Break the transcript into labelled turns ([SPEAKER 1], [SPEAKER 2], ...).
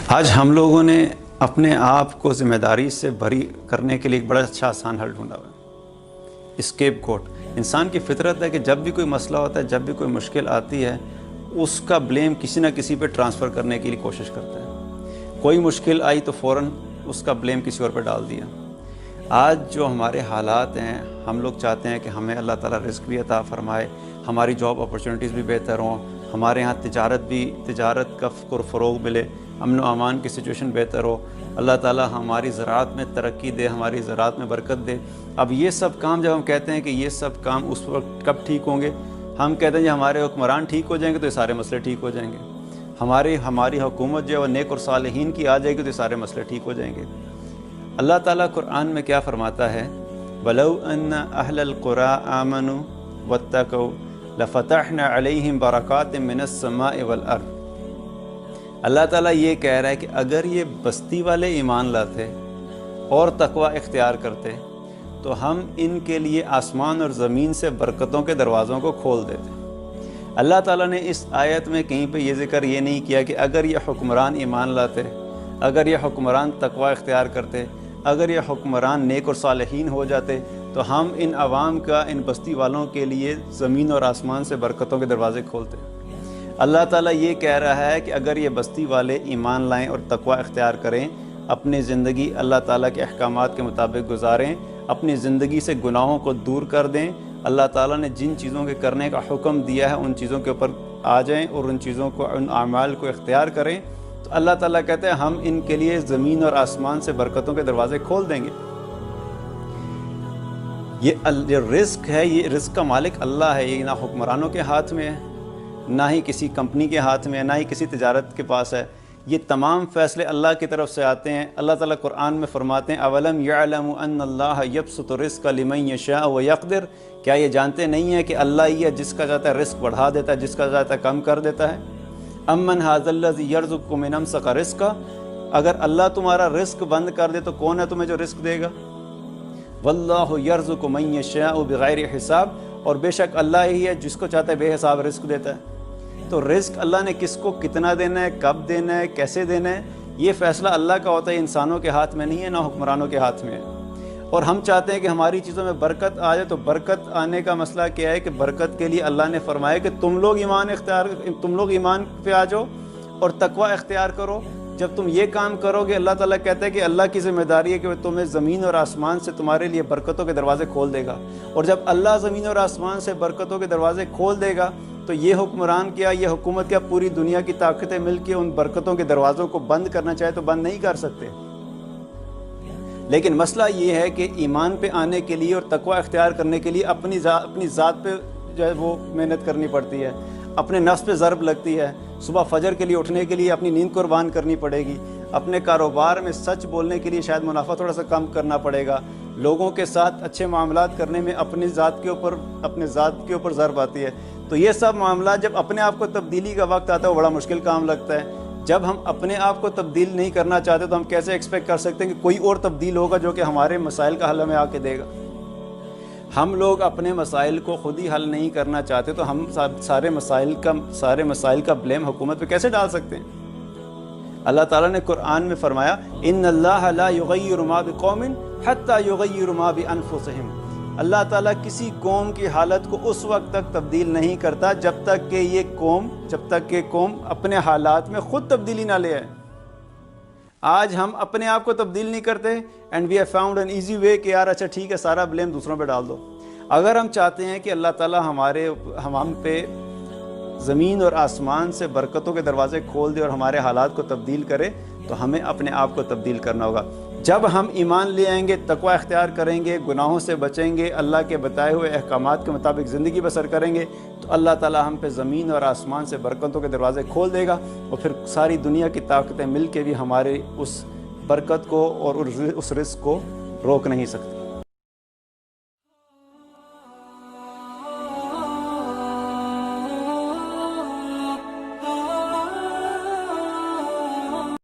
[SPEAKER 1] آج ہم لوگوں نے اپنے آپ کو ذمہ داری سے بری کرنے کے لیے ایک بڑا اچھا آسان حل ڈھونڈا ہوا ہے، اسکیپ گوٹ۔ انسان کی فطرت ہے کہ جب بھی کوئی مسئلہ ہوتا ہے، جب بھی کوئی مشکل آتی ہے، اس کا بلیم کسی نہ کسی پہ ٹرانسفر کرنے کے لیے کوشش کرتا ہے۔ کوئی مشکل آئی تو فوراً اس کا بلیم کسی اور پہ ڈال دیا۔ آج جو ہمارے حالات ہیں، ہم لوگ چاہتے ہیں کہ ہمیں اللہ تعالیٰ رزق بھی عطا فرمائے، ہماری جاب اپرچونٹیز بھی بہتر ہوں، ہمارے ہاں تجارت کا فروغ ملے، امن و امان کی سچویشن بہتر ہو، اللہ تعالیٰ ہماری زراعت میں ترقی دے، ہماری زراعت میں برکت دے۔ اب یہ سب کام جب ہم کہتے ہیں کہ یہ سب کام اس وقت کب ٹھیک ہوں گے؟ ہم کہتے ہیں کہ ہمارے حکمران ٹھیک ہو جائیں گے تو یہ سارے مسئلے ٹھیک ہو جائیں گے، ہماری حکومت جو ہے وہ نیک اور صالحین کی آ جائے گی تو یہ سارے مسئلے ٹھیک ہو جائیں گے۔ اللہ تعالیٰ قرآن میں کیا فرماتا ہے؟ وَلَوْ أَنَّ أَهْلَ الْقُرَىٰ آمَنُوا وَاتَّقَوْا لَفَتَحْنَا عَلَيْهِمْ بَرَكَاتٍ مِّنَ السَّمَاءِ وَالْأَرْضِ۔ اللہ تعالیٰ یہ کہہ رہا ہے کہ اگر یہ بستی والے ایمان لاتے اور تقوی اختیار کرتے تو ہم ان کے لیے آسمان اور زمین سے برکتوں کے دروازوں کو کھول دیتے۔ اللہ تعالیٰ نے اس آیت میں کہیں پہ یہ ذکر یہ نہیں کیا کہ اگر یہ حکمران ایمان لاتے، اگر یہ حکمران تقوی اختیار کرتے، اگر یہ حکمران نیک اور صالحین ہو جاتے تو ہم ان عوام کا، ان بستی والوں کے لیے زمین اور آسمان سے برکتوں کے دروازے کھولتے۔ اللہ تعالیٰ یہ کہہ رہا ہے کہ اگر یہ بستی والے ایمان لائیں اور تقوی اختیار کریں، اپنی زندگی اللہ تعالیٰ کے احکامات کے مطابق گزاریں، اپنی زندگی سے گناہوں کو دور کر دیں، اللہ تعالیٰ نے جن چیزوں کے کرنے کا حکم دیا ہے ان چیزوں کے اوپر آ جائیں اور ان چیزوں کو، ان اعمال کو اختیار کریں، تو اللہ تعالیٰ کہتے ہیں ہم ان کے لیے زمین اور آسمان سے برکتوں کے دروازے کھول دیں گے۔ یہ رزق ہے، یہ رزق کا مالک اللہ ہے، یہ نہ حکمرانوں کے ہاتھ میں ہے، نہ ہی کسی کمپنی کے ہاتھ میں ہے، نہ ہی کسی تجارت کے پاس ہے۔ یہ تمام فیصلے اللہ کی طرف سے آتے ہیں۔ اللہ تعالیٰ قرآن میں فرماتے ہیں اولم یعلم ان اللہ یبسط الرزق لمن یشاء ویقدر، کیا یہ جانتے نہیں ہیں کہ اللہ ہی ہے جس کا چاہتا ہے رزق بڑھا دیتا ہے، جس کا چاہتا ہے کم کر دیتا ہے۔ امن ھذا الذی یرزقکم من امسک رزقا، اگر اللہ تمہارا رزق بند کر دے تو کون ہے تمہیں جو رزق دے گا؟ واللہ یرزق من یشاء بغیر حساب، اور بے شک اللہ ہی ہے جس کو چاہتا ہے بے حساب رزق دیتا ہے۔ تو رزق اللہ نے کس کو کتنا دینا ہے، کب دینا ہے، کیسے دینا ہے، یہ فیصلہ اللہ کا ہوتا ہے، انسانوں کے ہاتھ میں نہیں ہے، نہ حکمرانوں کے ہاتھ میں ہے۔ اور ہم چاہتے ہیں کہ ہماری چیزوں میں برکت آ جائے، تو برکت آنے کا مسئلہ کیا ہے کہ برکت کے لیے اللہ نے فرمایا کہ تم لوگ ایمان پہ آ جاؤ اور تقوی اختیار کرو۔ جب تم یہ کام کرو گے، اللہ تعالیٰ کہتا ہے کہ اللہ کی ذمہ داری ہے کہ وہ تمہیں زمین اور آسمان سے تمہارے لیے برکتوں کے دروازے کھول دے گا، اور جب اللہ زمین اور آسمان سے برکتوں کے دروازے کھول دے گا تو یہ حکمران کیا، یہ حکومت کیا، پوری دنیا کی طاقتیں مل کے ان برکتوں کے دروازوں کو بند کرنا چاہے تو بند نہیں کر سکتے۔ لیکن مسئلہ یہ ہے کہ ایمان پہ آنے کے لیے اور تقوی اختیار کرنے کے لیے اپنی ذات پہ جو ہے وہ محنت کرنی پڑتی ہے، اپنے نفس پہ ضرب لگتی ہے، صبح فجر کے لیے اٹھنے کے لیے اپنی نیند قربان کرنی پڑے گی، اپنے کاروبار میں سچ بولنے کے لیے شاید منافع تھوڑا سا کم کرنا پڑے گا، لوگوں کے ساتھ اچھے معاملات کرنے میں اپنے ذات کے اوپر ضرب آتی ہے۔ تو یہ سب معاملات جب اپنے آپ کو تبدیلی کا وقت آتا ہے وہ بڑا مشکل کام لگتا ہے۔ جب ہم اپنے آپ کو تبدیل نہیں کرنا چاہتے تو ہم کیسے ایکسپیکٹ کر سکتے ہیں کہ کوئی اور تبدیل ہوگا جو کہ ہمارے مسائل کا حل ہمیں آ کے دے گا؟ ہم لوگ اپنے مسائل کو خود ہی حل نہیں کرنا چاہتے تو ہم سارے مسائل کا بلیم حکومت پہ کیسے ڈال سکتے ہیں؟ اللہ تعالیٰ نے قرآن میں فرمایا ان اللہ لا یغیر ما بقوم حتی یغیر ما بانفسہم، اللہ تعالیٰ کسی قوم کی حالت کو اس وقت تک تبدیل نہیں کرتا جب تک کہ قوم اپنے حالات میں خود تبدیلی نہ لے آئے۔ آج ہم اپنے آپ کو تبدیل نہیں کرتے and we have found an easy way کہ یار اچھا ٹھیک ہے سارا بلیم دوسروں پہ ڈال دو۔ اگر ہم چاہتے ہیں کہ اللہ تعالیٰ ہم پہ زمین اور آسمان سے برکتوں کے دروازے کھول دے اور ہمارے حالات کو تبدیل کرے تو ہمیں اپنے آپ کو تبدیل کرنا ہوگا۔ جب ہم ایمان لے آئیں گے، تقوی اختیار کریں گے، گناہوں سے بچیں گے، اللہ کے بتائے ہوئے احکامات کے مطابق زندگی بسر کریں گے تو اللہ تعالیٰ ہم پہ زمین اور آسمان سے برکتوں کے دروازے کھول دے گا، اور پھر ساری دنیا کی طاقتیں مل کے بھی ہمارے اس برکت کو اور اس رزق کو روک نہیں سکتی۔